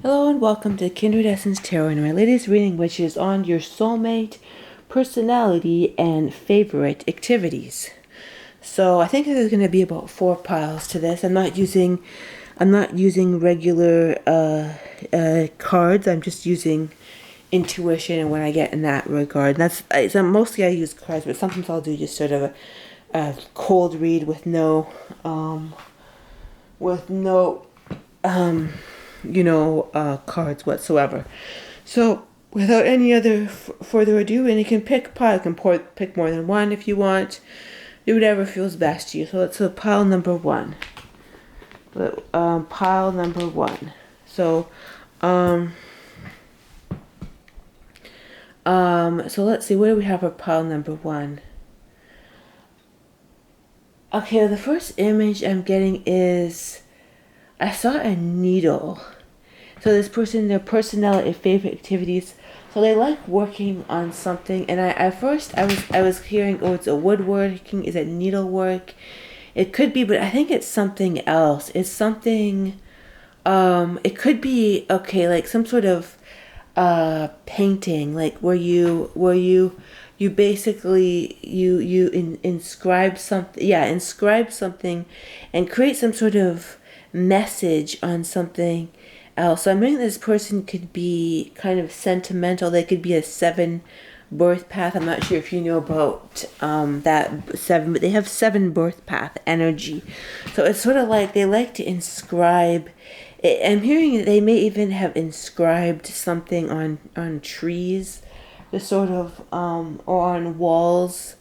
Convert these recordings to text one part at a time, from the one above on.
Hello and welcome to Kindred Essence Tarot and my latest reading, which is on your soulmate, personality, and favorite activities. So I think there's going to be about 4 piles to this. I'm not using regular cards. I'm just using intuition and what I get in that regard. And so mostly I use cards, but sometimes I'll do just sort of a cold read with no cards whatsoever. So, without any other further ado, and you can pick pile. You can pick more than one if you want. Do whatever feels best to you. So let's do pile number 1. Pile number 1. So, so let's see. What do we have for pile number 1? Okay, the first image I'm getting is I saw a needle. So this person, their personality, favorite activities. So they like working on something. And at first I was hearing, oh, it's a woodworking. Is it needlework? It could be, but I think it's something else. It's something. It could be like some sort of painting, like where you basically inscribe something. Yeah, inscribe something, and create some sort of message on something else. So I'm thinking this person could be kind of sentimental. They could be a 7 birth path. I'm not sure if you know about that 7, but they have 7 birth path energy. So it's sort of like they like to inscribe. I'm hearing that they may even have inscribed something on trees, the sort of or on walls.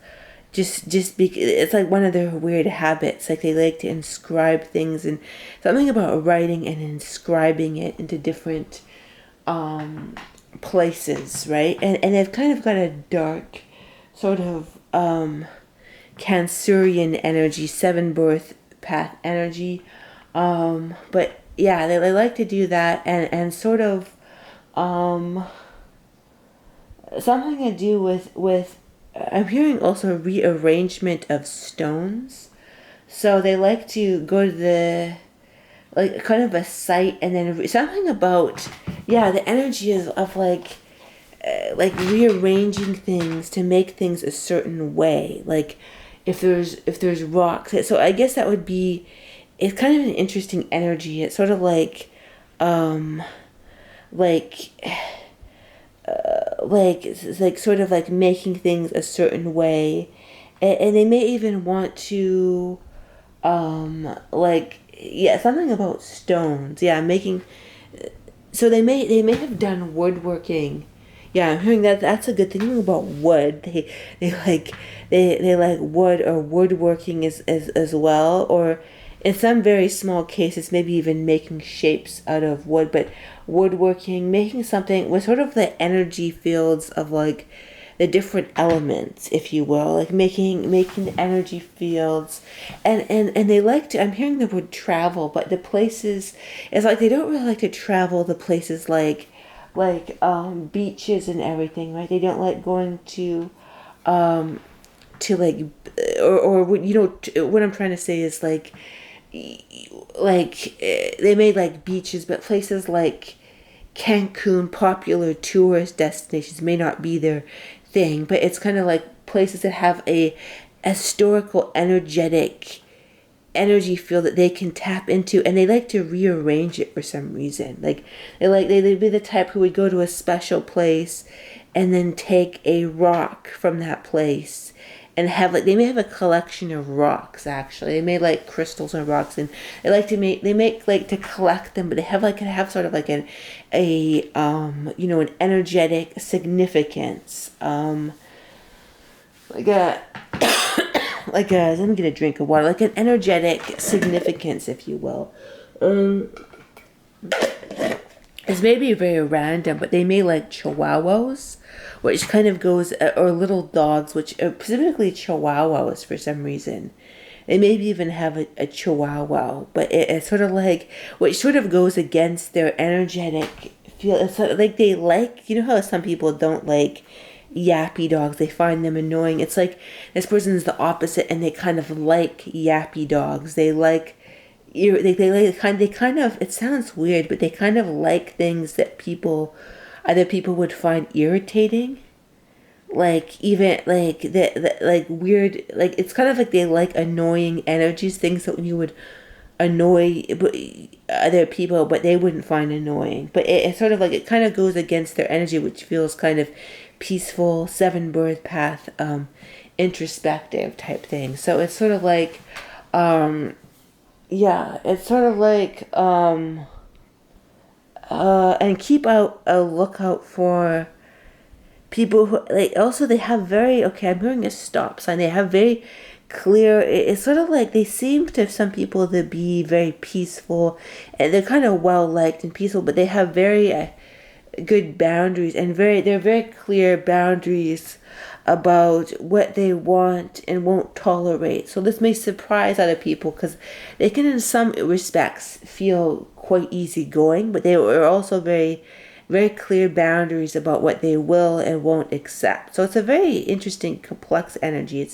Just because it's like one of their weird habits. Like they like to inscribe things, and something about writing and inscribing it into different places, right? And they've kind of got a dark sort of Cancerian energy, 7 birth path energy. But yeah, they like to do that, and sort of something to do with I'm hearing also rearrangement of stones. So they like to go to the, like, kind of a site, and then something about, yeah, the energy is of like rearranging things to make things a certain way. Like if there's rocks. So I guess that would be, it's kind of an interesting energy. It's sort of like it's like sort of like making things a certain way, and they may even want to something about stones, yeah, making, so they may have done woodworking. Yeah, I'm hearing that. That's a good thing about wood. They like wood or woodworking as well, or in some very small cases, maybe even making shapes out of wood. But woodworking, making something with sort of the energy fields of like the different elements, if you will, like making energy fields, and they like to. I'm hearing the word travel, but the places, it's like they don't really like to travel the places like beaches and everything, right? They don't like going to like, or what I'm trying to say is like they made like beaches, but places like Cancun, popular tourist destinations, may not be their thing, but it's kind of like places that have a historical energetic energy field that they can tap into, and they like to rearrange it for some reason. Like they'd be the type who would go to a special place and then take a rock from that place and have, like, they may have a collection of rocks. Actually, they may like crystals and rocks, and they make like to collect them, but they have sort of like an energetic significance, like a let me get a drink of water, like an energetic significance, if you will. It's maybe very random, but they may like chihuahuas, which kind of goes, or little dogs, which specifically chihuahuas for some reason. They maybe even have a chihuahua, but it's sort of like, which sort of goes against their energetic feel. It's sort of like they like, you know how some people don't like yappy dogs, they find them annoying. It's like this person is the opposite, and they kind of like yappy dogs. They like they kind of, it sounds weird, but they kind of like things that other people would find irritating. Like even like the like weird, like it's kind of like they like annoying energies, things that you would annoy other people, but they wouldn't find annoying. But it's sort of like it kind of goes against their energy, which feels kind of peaceful, seven birth path, introspective type thing. So it's sort of like, yeah, it's sort of like, and keep out a lookout for people who, like, also they have very, okay, I'm hearing a stop sign. They have very clear, it's sort of like they seem to some people to be very peaceful, and they're kind of well liked and peaceful, but they have very good boundaries, and they're very clear boundaries about what they want and won't tolerate. So this may surprise other people because they can in some respects feel quite easygoing, but they are also very clear boundaries about what they will and won't accept. So it's a very interesting, complex energy.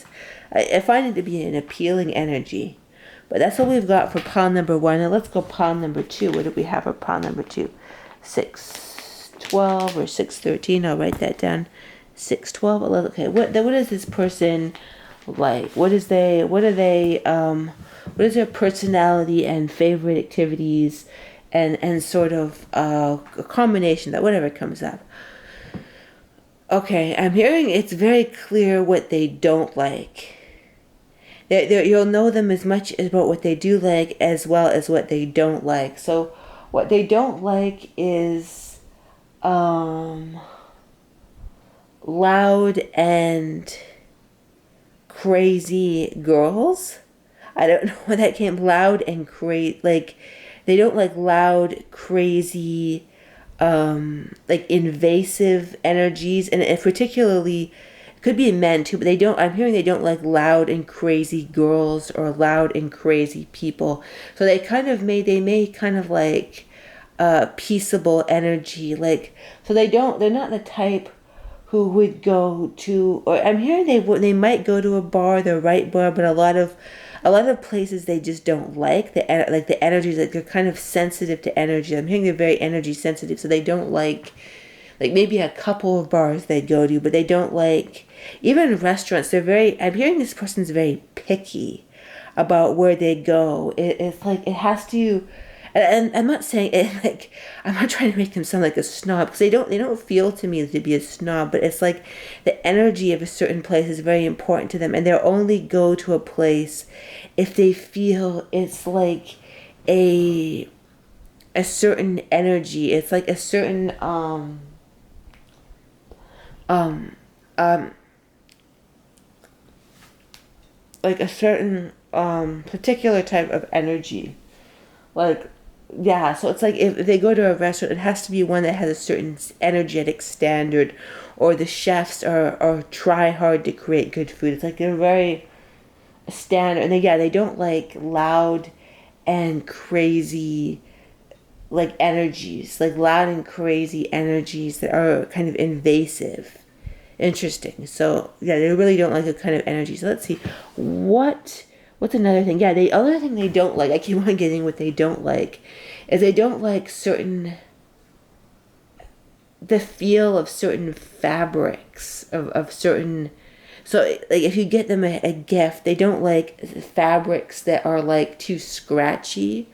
I find it to be an appealing energy. But that's what we've got for pile number 1. Now let's go pile number 2. What do we have for pile number 2? 612 or 613. I'll write that down. 612. Okay, what is this person like? What is their personality and favorite activities, and sort of a combination, that whatever comes up. Okay, I'm hearing it's very clear what they don't like. You'll know them as much about what they do like as well as what they don't like. So what they don't like is loud and crazy girls. I don't know where that came. Loud and crazy, like they don't like loud, crazy, like invasive energies, and it particularly could be men too. But I'm hearing they don't like loud and crazy girls or loud and crazy people. So they may kind of like peaceable energy, like, so they're not the type who would go to, or I'm hearing they might go to a bar, the right bar, but a lot of places they just don't like the energies. Like they're kind of sensitive to energy. I'm hearing they're very energy sensitive, so they don't like maybe a couple of bars they'd go to, but they don't like even restaurants. I'm hearing this person's very picky about where they go. It's like it has to. And I'm not saying it like, I'm not trying to make them sound like a snob, because they don't feel to me to be a snob, but it's like the energy of a certain place is very important to them, and they'll only go to a place if they feel it's like a certain energy. It's like a certain like a certain particular type of energy, like. Yeah, so it's like if they go to a restaurant, it has to be one that has a certain energetic standard, or the chefs are try hard to create good food. It's like they're very standard, and they don't like loud and crazy like energies, like loud and crazy energies that are kind of invasive. Interesting. So yeah, they really don't like a kind of energy. So let's see, what's another thing? Yeah, the other thing they don't like, I keep on getting what they don't like, is they don't like the feel of certain fabrics, of certain, so like if you get them a gift, they don't like fabrics that are like too scratchy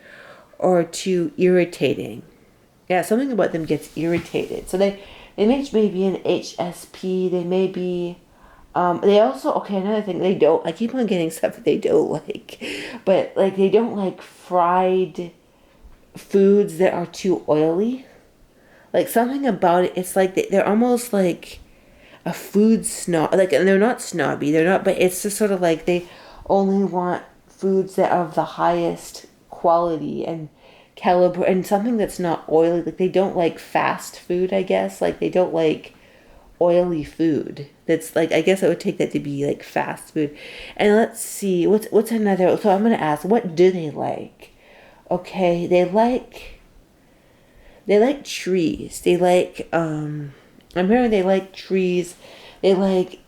or too irritating. Yeah, something about them gets irritated. So they may be an HSP, they may be, they also, okay, another thing, I keep on getting stuff that they don't like, but like they don't like fried foods that are too oily. Like something about it, it's like they're almost like a food snob, like, and they're not snobby, but it's just sort of like they only want foods that are of the highest quality and caliber, and something that's not oily. Like they don't like fast food, I guess. Like they don't like oily food. That's like, I guess I would take that to be like fast food. And let's see, what's another, so I'm gonna ask, what do they like? Okay, they like trees. They like I'm hearing they like trees. They like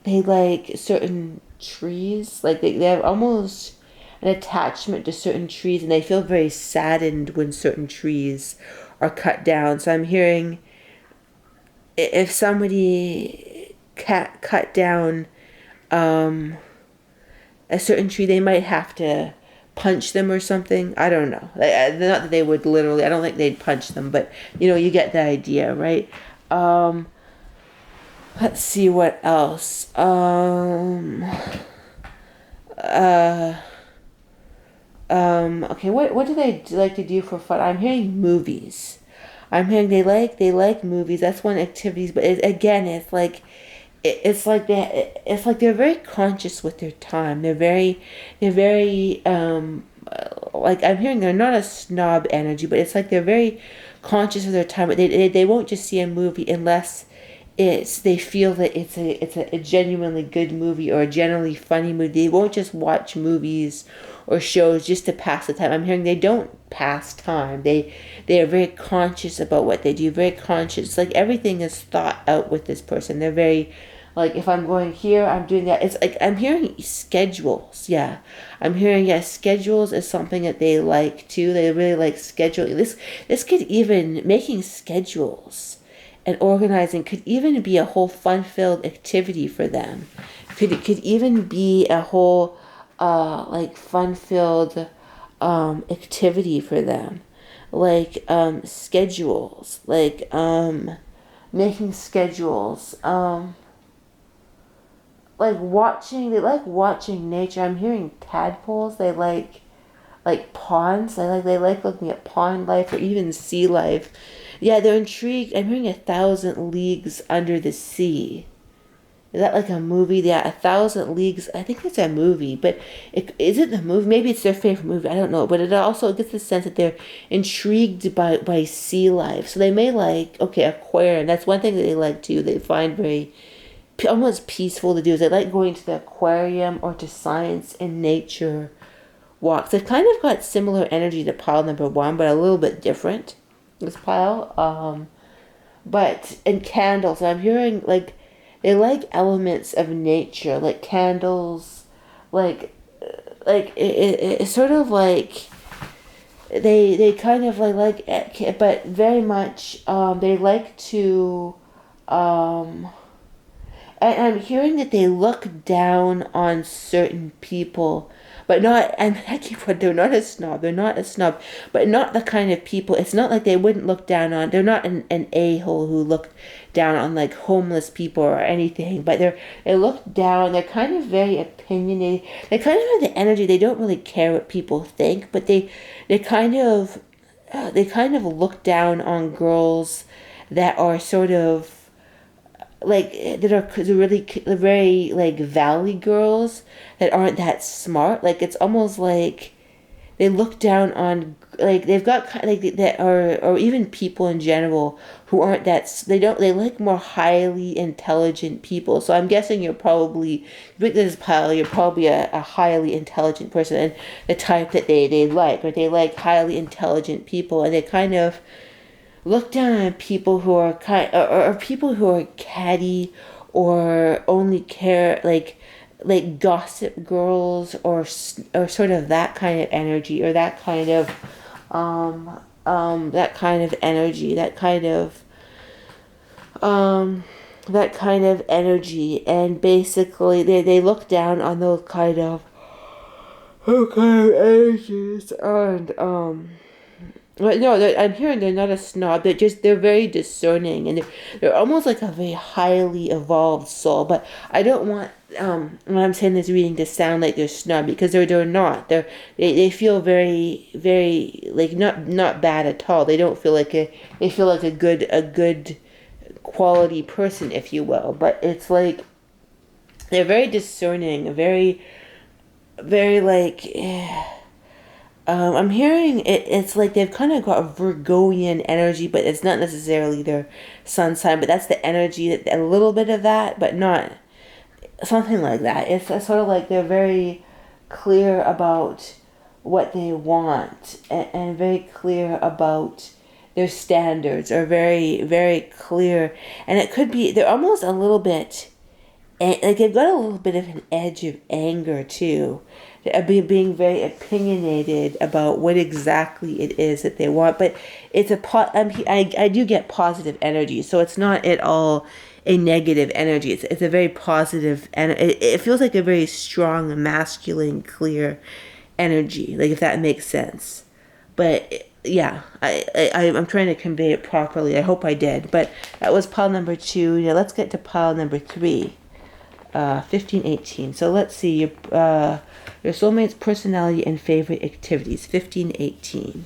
certain trees. Like they have almost, an attachment to certain trees, and they feel very saddened when certain trees are cut down. So I'm hearing if somebody cut down a certain tree, they might have to punch them or something. I don't know. Not that they would literally. I don't think they'd punch them, but you get the idea, right? Let's see what else. Okay, what do they like to do for fun? I'm hearing movies. I'm hearing they like movies. That's one activities, but again, it's like they're very conscious with their time. They're very like I'm hearing they're not a snob energy, but it's like they're very conscious of their time. But they won't just see a movie unless they feel that it's a genuinely good movie or a generally funny movie. They won't just watch movies or shows just to pass the time. I'm hearing they don't pass time. They are very conscious about what they do. Very conscious. It's like everything is thought out with this person. They're very like, if I'm going here, I'm doing that. It's like I'm hearing schedules. Yeah, I'm hearing schedules is something that they like too. They really like scheduling. This could even making schedules and organizing could even be a whole fun-filled activity for them. Could even be a whole like fun-filled activity for them, like schedules, like making schedules, like watching. They like watching nature. I'm hearing tadpoles. They like ponds. They like looking at pond life or even sea life. Yeah, they're intrigued. I'm hearing 1,000 Leagues Under the Sea. Is that like a movie? Yeah, 1,000 Leagues. I think it's a movie, but is it the movie? Maybe it's their favorite movie. I don't know. But it also gets the sense that they're intrigued by sea life. So they may like, aquarium. That's one thing that they like too. They find very almost peaceful to do. Is they like going to the aquarium or to science and nature walks. They've kind of got similar energy to pile number 1, but a little bit different. This pile. But in candles, I'm hearing like they like elements of nature, like candles, it's sort of like they kind of like but very much they like to and I'm hearing that they look down on certain people, but not, and I keep what they're not a snob. They're not a snob, but not the kind of people. It's not like they wouldn't look down on. They're not an a-hole who look down on like homeless people or anything. But they look down. They're kind of very opinionated. They kind of have the energy. They don't really care what people think, but they kind of look down on girls that are sort of like that are really very like valley girls that aren't that smart. Like it's almost like they look down on like they've got like that or even people in general who aren't that they like more highly intelligent people. So I'm guessing you're probably with this pile. You're probably a highly intelligent person and the type that they like, or they like highly intelligent people, and they kind of look down on people who are or people who are catty or only care like gossip girls or sort of that kind of energy, or that kind of energy, that kind of energy. And basically they look down on those kind of energies. And no, I'm hearing they're not a snob. They're very discerning, and they're almost like a very highly evolved soul. But I don't want when I'm saying this reading to sound like they're snob, because they're not. They feel very, very like not bad at all. They don't feel like they feel like a good quality person, if you will. But it's like they're very discerning, very like. I'm hearing it's like they've kind of got a Virgoian energy, but it's not necessarily their sun sign, but that's the energy, a little bit of that, but not something like that. It's sort of like they're very clear about what they want and very clear about their standards, are very, very clear. And it could be, they're almost a little bit like they've got a little bit of an edge of anger too, being very opinionated about what exactly it is that they want. But it's I do get positive energy, so it's not at all a negative energy. It's a very positive, and it feels like a very strong, masculine, clear energy. Like, if that makes sense. But yeah, I'm trying to convey it properly. I hope I did. But that was pile number 2. Now let's get to pile number 3. 1518. So let's see your soulmate's personality and favorite activities. 1518.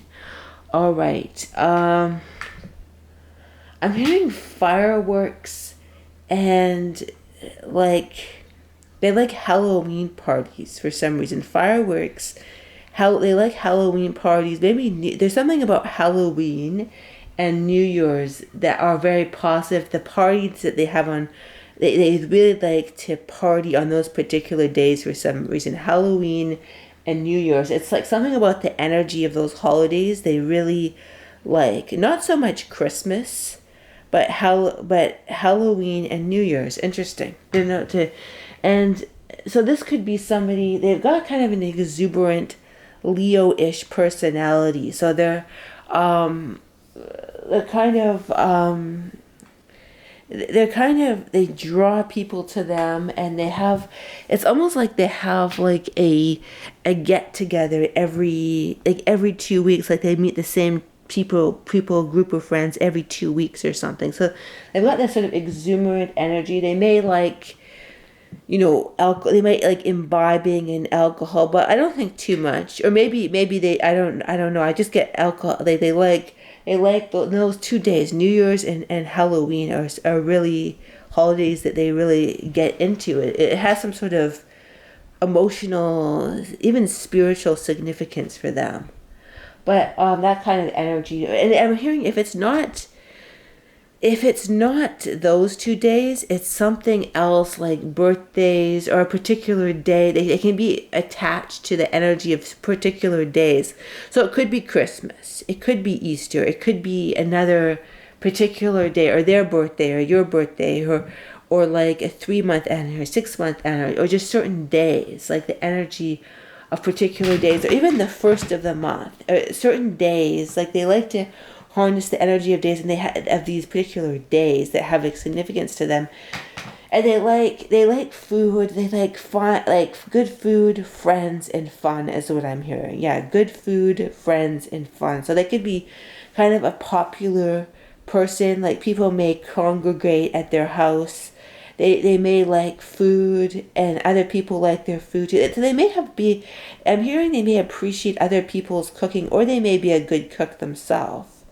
All right. I'm hearing fireworks and like they like Halloween parties for some reason. Fireworks. How they like Halloween parties. Maybe there's something about Halloween and New Year's that are very positive. The parties that they have on, they really like to party on those particular days for some reason. Halloween and New Year's. It's like something about the energy of those holidays they really like. Not so much Christmas, but Halloween and New Year's. Interesting. And so this could be somebody, they've got kind of an exuberant Leo-ish personality. So they're they draw people to them, and it's almost like they have like a get together every 2 weeks. Like, they meet the same people group of friends every 2 weeks or something. So they've got that sort of exuberant energy. They may like, alcohol. They might like imbibing in alcohol, but I don't think too much. Or maybe they. I don't know. I just get alcohol. They like those 2 days, New Year's and Halloween, are really holidays that they really get into. It has some sort of emotional, even spiritual significance for them. But that kind of energy, and I'm hearing if it's not those 2 days, it's something else, like birthdays or a particular day. They can be attached to the energy of particular days. So it could be Christmas, it could be Easter, it could be another particular day, or their birthday, or your birthday, or like a 3-month anniversary, 6-month anniversary, or just certain days, like the energy of particular days, or even the first of the month, certain days. Like, they like to harness the energy of days, and of these particular days that have a significance to them. And they like food. They like fun, like good food, friends, and fun is what I'm hearing. Yeah, good food, friends, and fun. So they could be kind of a popular person. Like, people may congregate at their house. They may like food, and other people like their food too. So I'm hearing they may appreciate other people's cooking, or they may be a good cook themselves.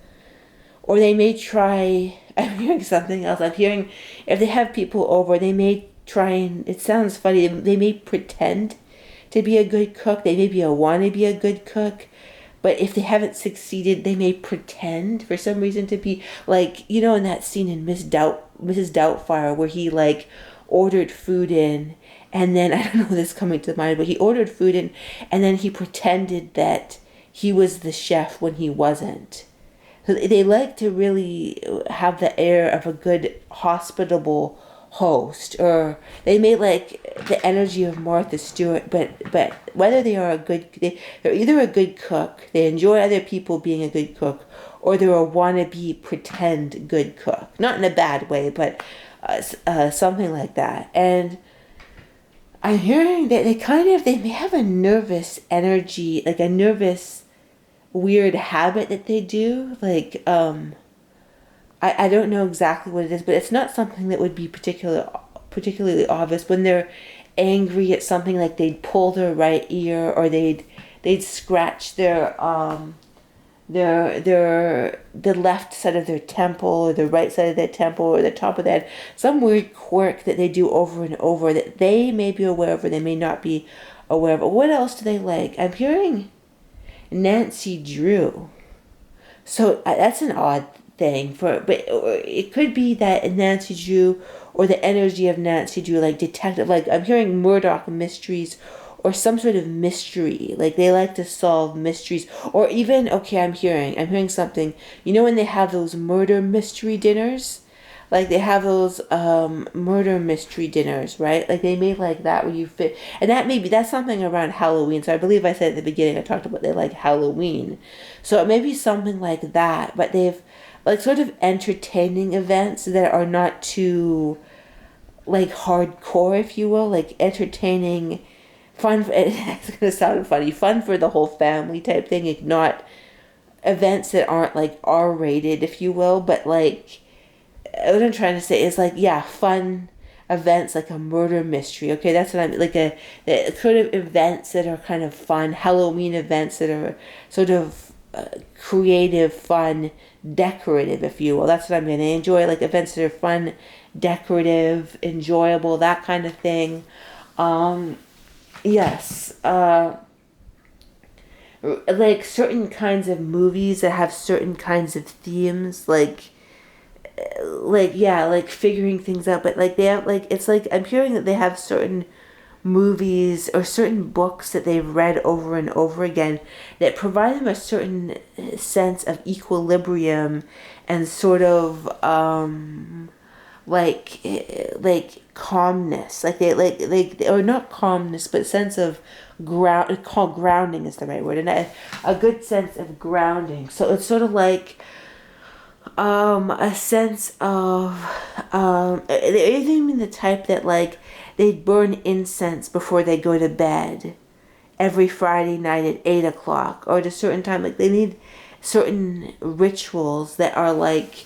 Or they may try, I'm hearing something else. I'm hearing if they have people over, they may try, and it sounds funny, they may pretend to be a good cook. They may want to be a good cook. But if they haven't succeeded, they may pretend for some reason to be, like, in that scene in Mrs. Doubtfire, where he like ordered food in, and then, I don't know this coming to mind, but he ordered food in, and then he pretended that he was the chef when he wasn't. So they like to really have the air of a good, hospitable host, or they may like the energy of Martha Stewart, but whether they're either a good cook, they enjoy other people being a good cook, or they're a wannabe pretend good cook. Not in a bad way, but something like that. And I'm hearing that they may have a nervous energy, like a nervous weird habit that they do. Like, I don't know exactly what it is, but it's not something that would be particularly obvious. When they're angry at something, like they'd pull their right ear, or they'd scratch the left side of their temple, or the right side of their temple, or the top of their head. Some weird quirk that they do over and over that they may be aware of, or they may not be aware of. But what else do they like? I'm hearing Nancy Drew. So that's an odd thing, but it could be that Nancy Drew, or the energy of Nancy Drew, like detective, like I'm hearing Murdoch mysteries, or some sort of mystery. Like, they like to solve mysteries, or even, okay, I'm hearing something. When they have those murder mystery dinners, like they have those murder mystery dinners, right? Like they made like that where you fit, and that's something around Halloween. So I believe I said at the beginning I talked about they like Halloween, so it may be something like that. But they've like sort of entertaining events that are not too like hardcore, if you will, like entertaining, fun. It's gonna sound funny, fun for the whole family type thing, like not events that aren't like R rated, if you will, but like what I'm trying to say is like, yeah, fun events like a murder mystery. Okay, that's what I'm like a sort of events that are kind of fun, Halloween events that are sort of creative, fun, decorative, if you will. That's what I'm gonna enjoy, like events that are fun, decorative, enjoyable, that kind of thing. Yes. Like certain kinds of movies that have certain kinds of themes, like yeah, like figuring things out, but like they have like it's like I'm hearing that they have certain movies or certain books that they've read over and over again that provide them a certain sense of equilibrium and sort of like calmness, like they or not calmness but sense of grounding is the right word, and a good sense of grounding. So it's sort of like a sense of they even mean the type that like they burn incense before they go to bed every Friday night at 8 o'clock or at a certain time. Like they need certain rituals that are like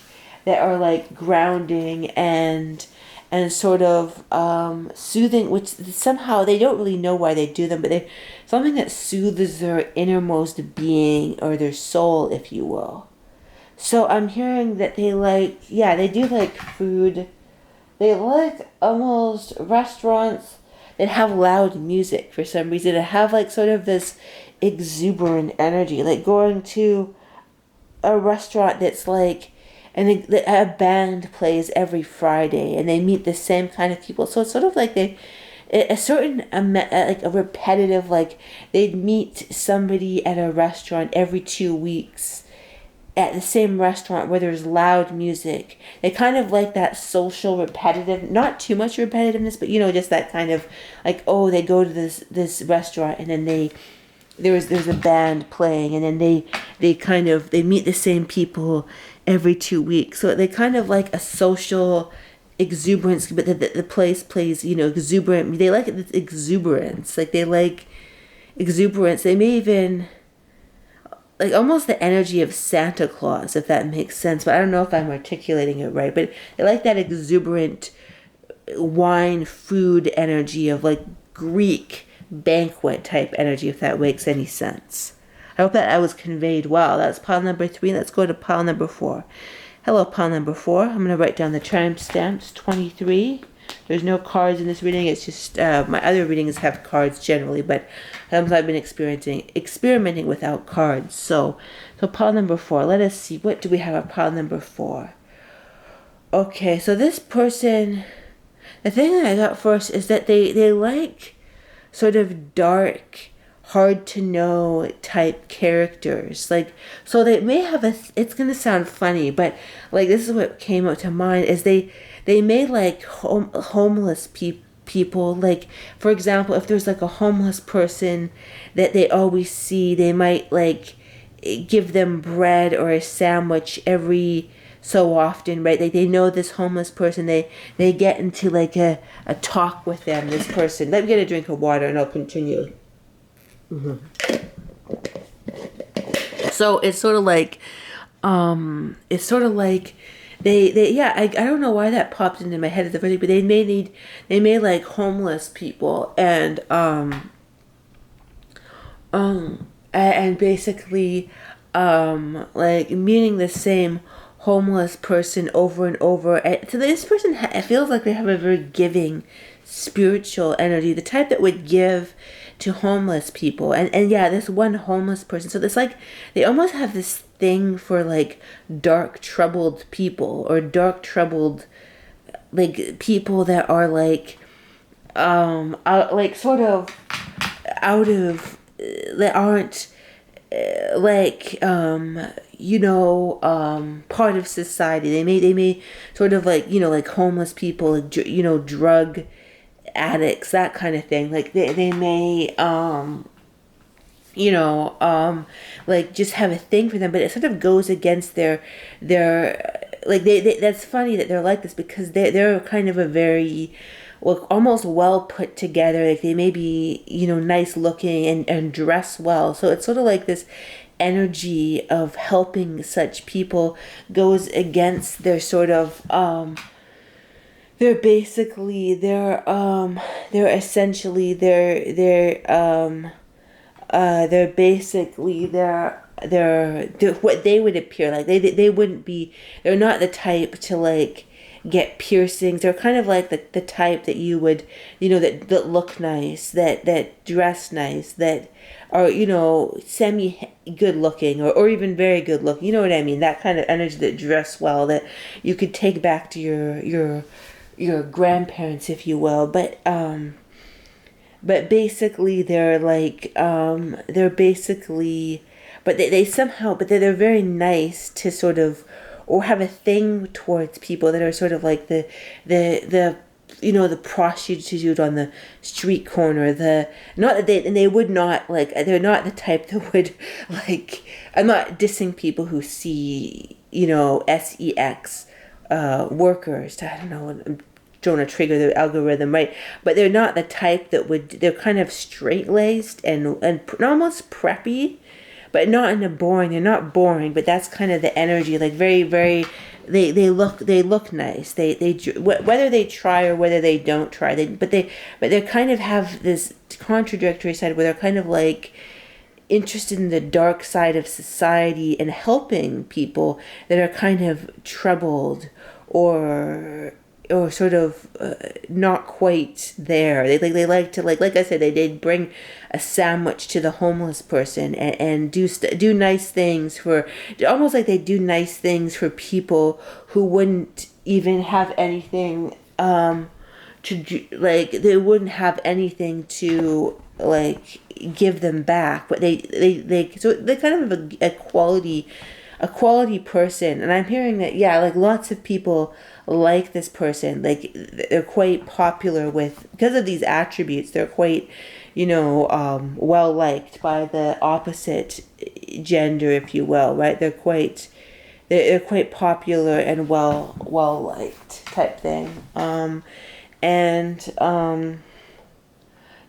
grounding and sort of soothing, which somehow they don't really know why they do them, but they something that soothes their innermost being or their soul, if you will. So I'm hearing that they like, yeah, they do like food. They like almost restaurants that have loud music for some reason. That have like sort of this exuberant energy, like going to a restaurant that's like, and a band plays every Friday, and they meet the same kind of people. So it's sort of like a certain like a repetitive, like they'd meet somebody at a restaurant every 2 weeks at the same restaurant where there's loud music. They kind of like that social repetitive, not too much repetitiveness, but just that kind of like, oh, they go to this restaurant and then there's a band playing, and then they meet the same people every 2 weeks. So they kind of like a social exuberance, but the place plays exuberant. They like it, exuberance, like they like exuberance. They may even like almost the energy of Santa Claus, if that makes sense. But I don't know if I'm articulating it right. But I like that exuberant wine, food energy of like Greek banquet type energy, if that makes any sense. I hope that I was conveyed well. That's pile number 3. Let's go to pile number 4. Hello, pile number 4. I'm going to write down the timestamps, 23. There's no cards in this reading. It's just my other readings have cards generally, but I've been experimenting without cards. So pile number 4. Let us see, what do we have at pile number 4? Okay, so this person, the thing that I got first is that they like sort of dark, hard to know type characters. Like, so they may have it's gonna sound funny, but like this is what came up to mind is they may like homeless people. Like, for example, if there's like a homeless person that they always see, they might like give them bread or a sandwich every so often, right? Like they know this homeless person, they get into like a talk with them, this person. Let me get a drink of water and I'll continue. Mm-hmm. So it's sort of like they yeah, I don't know why that popped into my head at the very, but they may like homeless people and basically like meeting the same homeless person over and over. And so this person it feels like they have a very giving spiritual energy, the type that would give to homeless people. And yeah, this one homeless person, so it's like they almost have this thing for like dark troubled people, or dark troubled like people that are like like sort of out of that aren't like part of society. They may sort of like, like homeless people, like, drug addicts, that kind of thing. Like they may, like just have a thing for them, but it sort of goes against their like they that's funny that they're like this, because they're kind of a very, well, almost well put together. Like they may be, nice looking and dress well. So it's sort of like this energy of helping such people goes against their sort of they're basically they're essentially they're basically they're what they would appear like. They wouldn't be, they're not the type to like get piercings. They're kind of like the type that you would, that look nice, that dress nice, that are, semi good looking, or even very good looking. You know what I mean? That kind of energy, that dress well, that you could take back to your grandparents, if you will. But basically they're like they're basically, but they somehow, but they're very nice to sort of, or have a thing towards people that are sort of like the the prostitute on the street corner. Not that they would not, like, they're not the type that would, like, I'm not dissing people who see, sex workers. I don't know, I'm trying to trigger the algorithm, right? But they're not the type that would, they're kind of straight-laced and almost preppy, but not in a boring, they're not boring, but that's kind of the energy, like very, very, they look nice. They whether they try or whether they don't try, but they kind of have this contradictory side where they're kind of like interested in the dark side of society and helping people that are kind of troubled or sort of not quite there. They like to, like I said, they'd bring a sandwich to the homeless person and do nice things for, almost like they do nice things for people who wouldn't even have anything to do, like they wouldn't have anything to like give them back, but so they kind of have a quality person. And I'm hearing that, yeah, like lots of people like this person, like they're quite popular with, because of these attributes, they're quite, well liked by the opposite gender, if you will, right? They're quite popular and well liked type thing.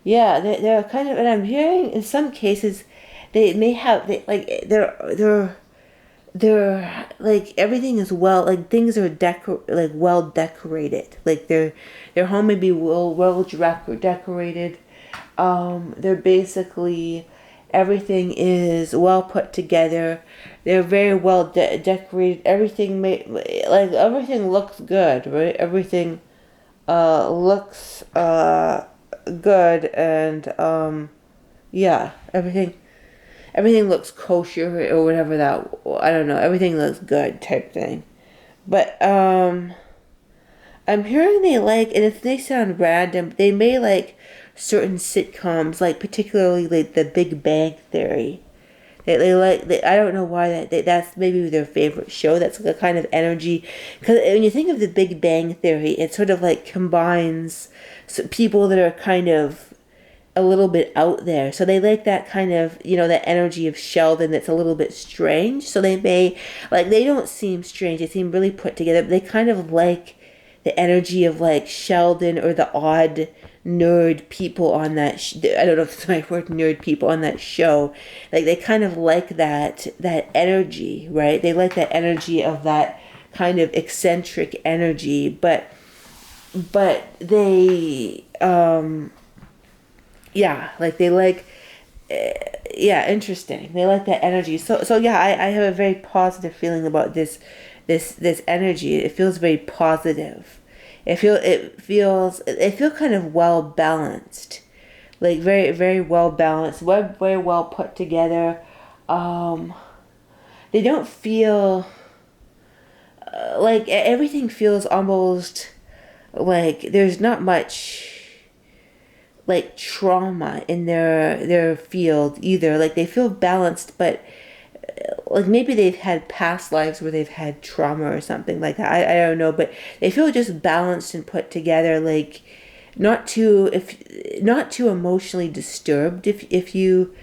Yeah, they're kind of, and I'm hearing in some cases they may have, they're like, everything is well, like things are well decorated, like their home may be well decorated. They're basically, everything is well put together. They're very well decorated. Everything everything looks good, right? Everything looks good, and yeah, everything looks kosher or whatever, that, I don't know, everything looks good type thing. But I'm hearing they like, and if they sound random, they may like certain sitcoms, like particularly like The Big Bang Theory. I don't know why that's maybe their favorite show. That's like a kind of energy, because when you think of The Big Bang Theory, it sort of like combines people that are kind of a little bit out there. So they like that kind of, that energy of Sheldon that's a little bit strange. So they may, like, they don't seem strange. They seem really put together. But they kind of like the energy of like Sheldon, or the odd nerd people on that. I don't know if it's my word, nerd people on that show. Like they kind of like that energy, right? They like that energy of that kind of eccentric energy, but they yeah, like they like, yeah, interesting. They like that energy. So yeah, I have a very positive feeling about this energy. It feels very positive. It feels kind of well balanced, like very, very well balanced, very well put together. They don't feel like, everything feels almost like there's not much like trauma in their field either. Like they feel balanced, but like maybe they've had past lives where they've had trauma or something like that. I don't know, but they feel just balanced and put together, like not too emotionally disturbed. If you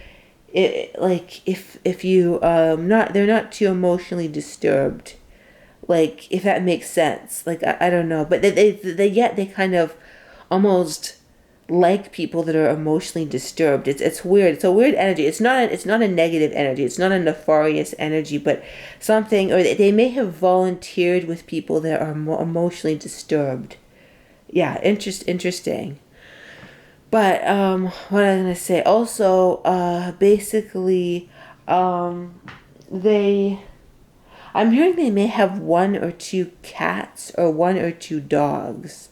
like if you not they're not too emotionally disturbed, like if that makes sense. Like I don't know, but they yet they kind of almost like people that are emotionally disturbed. It's weird. It's a weird energy. It's not a negative energy. It's not a nefarious energy, but something, or they may have volunteered with people that are emotionally disturbed. Yeah, interesting. But what I was gonna say also, basically, they. I'm hearing they may have one or two cats or one or two dogs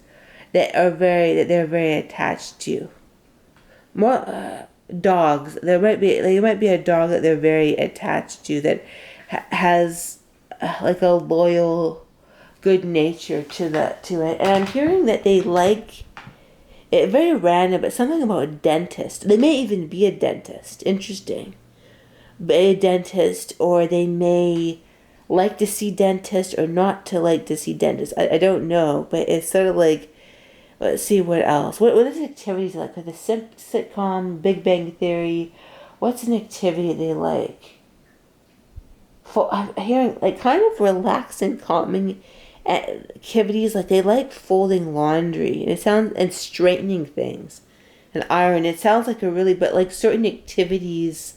that they're very attached to. More dogs. There might be a dog that they're very attached to that has like a loyal, good nature to it. And I'm hearing that they like it. Very random, but something about a dentist. They may even be a dentist. Interesting. A dentist, or they may like to see dentists or not to like to see dentists. I don't know, but it's sort of like, let's see what else. What is activities like? Like the sitcom Big Bang Theory. What's an activity they like? I'm hearing like kind of relaxed and calming activities. Like they like folding laundry, and it sounds, and straightening things, and iron. It sounds like a really, but like certain activities.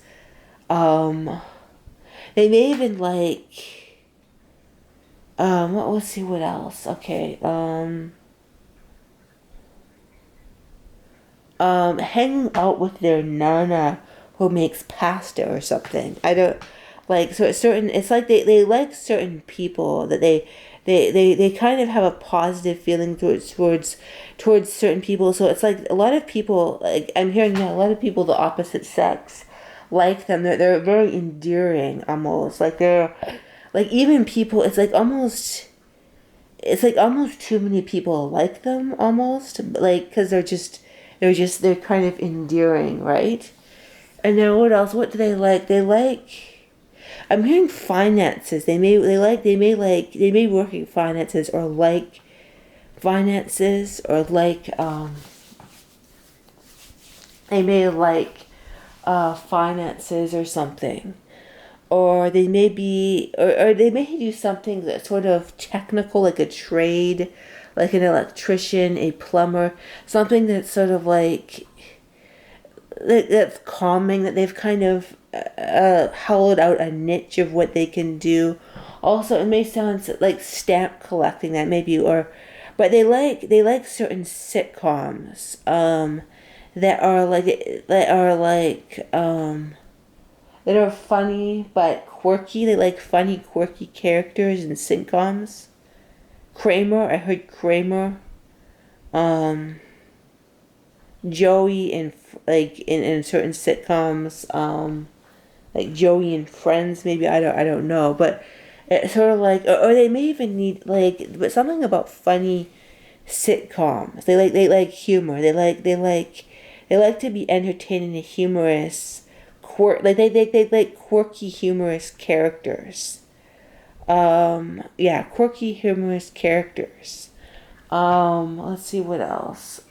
They may even like. Let's see what else. Okay. Hanging out with their nana who makes pasta or something. I don't like, so it's certain, it's like they like certain people that they kind of have a positive feeling towards certain people. So it's like a lot of people, like I'm hearing that a lot of people the opposite sex like them. They're very endearing almost. Like they're like, even people, it's like almost too many people like them almost, like because they're kind of endearing, right? And then what else? What do they like? They like, I'm hearing finances. They may work in finances, or like finances, or like they may like finances or something. Or they may be, or they may do something that's sort of technical, like a trade, like an electrician, a plumber, something that's sort of like that's calming, that they've kind of hollowed out a niche of what they can do. Also, it may sound like stamp collecting, that maybe, but they like certain sitcoms that are that are funny but quirky. They like funny, quirky characters in sitcoms. Kramer, I heard Kramer. Joey in in certain sitcoms. Like Joey and Friends. Maybe I don't know, but it's sort of like, or they may even need like, but something about funny sitcoms. They like humor. They like to be entertaining and humorous. They like quirky, humorous characters. Yeah, quirky, humorous characters. Let's see what else.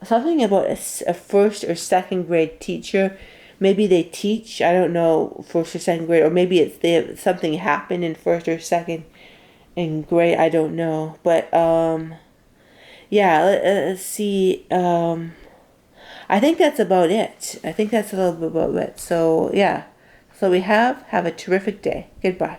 Something about a first or second grade teacher. Maybe they teach. I don't know, first or second grade, or maybe something happened in first or second in grade. I don't know, but yeah. Let's see. I think that's about it. I think that's a little bit about it. So, yeah. So we have a terrific day. Goodbye.